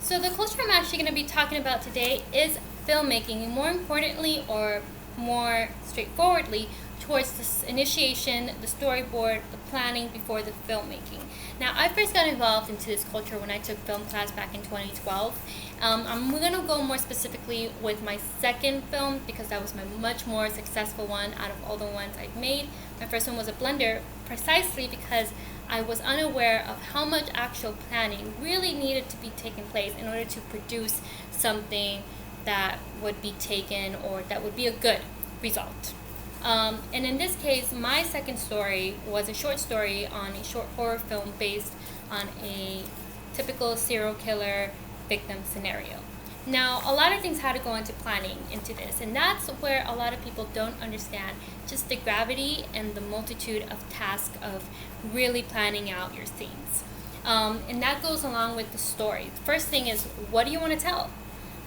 So the culture I'm actually going to be talking about today is filmmaking, and more importantly, or more straightforwardly, towards this initiation, the storyboard, the planning before the filmmaking. Now, I first got involved into this culture when I took film class back in 2012. I'm going to go more specifically with my second film because that was my much more successful one out of all the ones I've made. My first one was a blender, precisely because I was unaware of how much actual planning really needed to be taking place in order to produce something that would be taken or that would be a good result. And in this case, my second story was a short story on a short horror film based on a typical serial killer victim scenario. Now, a lot of things had to go into planning into this, and that's where a lot of people don't understand just the gravity and the multitude of tasks of really planning out your scenes. And that goes along with the story. The first thing is, what do you want to tell?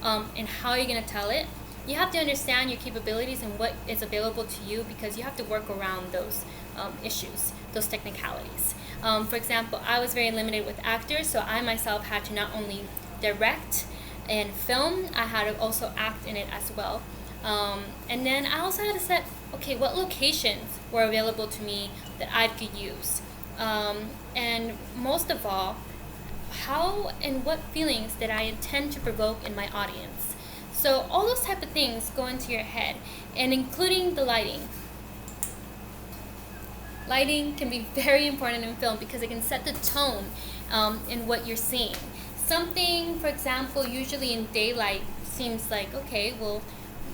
And how are you going to tell it? You have to understand your capabilities and what is available to you because you have to work around those issues, those technicalities. For example, I was very limited with actors, so I myself had to not only direct and film, I had to also act in it as well. And then I also had to set, what locations were available to me that I could use. And most of all, how and what feelings did I intend to provoke in my audience? So all those type of things go into your head, and including the lighting. Lighting can be very important in film because it can set the tone in what you're seeing. Something, for example, usually in daylight seems like,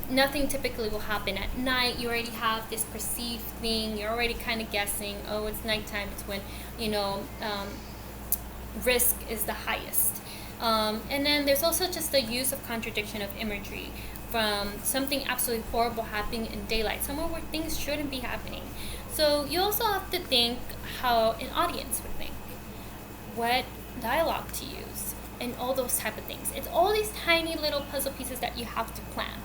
nothing typically will happen at night. You already have this perceived thing. You're already kind of guessing, it's nighttime. It's when, risk is the highest. And then there's also just the use of contradiction of imagery from something absolutely horrible happening in daylight, somewhere where things shouldn't be happening. So you also have to think how an audience would think, what dialogue to use, and all those type of things. It's all these tiny little puzzle pieces that you have to plan.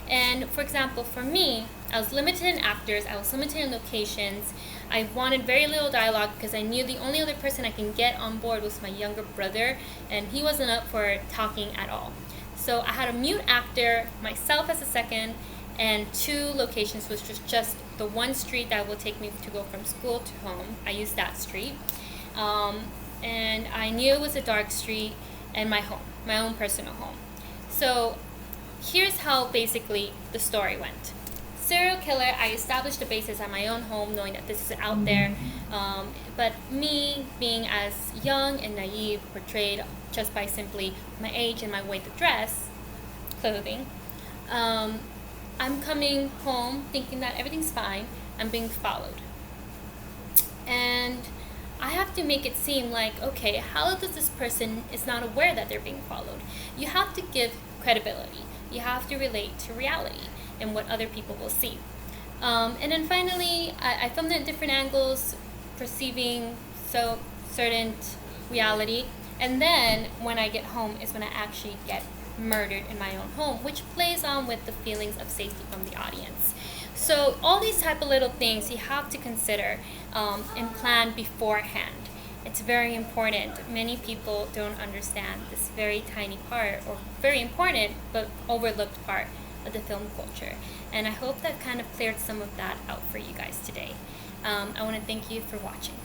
And for example, for me, I was limited in actors, I was limited in locations. I wanted very little dialogue because I knew the only other person I can get on board was my younger brother, and he wasn't up for talking at all. So I had a mute actor, myself as a second, and 2 locations, which was just the one street that will take me to go from school to home. I used that street. And I knew it was a dark street, and my home, my own personal home. So here's how basically the story went. Serial killer, I established the basis at my own home, knowing that this is out there. But me being as young and naive, portrayed just by simply my age and my way to dress, clothing, I'm coming home thinking that everything's fine. I'm being followed. And I have to make it seem like, how does this person is not aware that they're being followed? You have to give credibility. You have to relate to reality and what other people will see. And then finally, I filmed it at different angles, perceiving certain reality. And then when I get home is when I actually get murdered in my own home, which plays on with the feelings of safety from the audience. So all these type of little things you have to consider and plan beforehand. It's very important. Many people don't understand this very tiny part, or very important but overlooked part of the film culture. And I hope that kind of cleared some of that out for you guys today. I want to thank you for watching.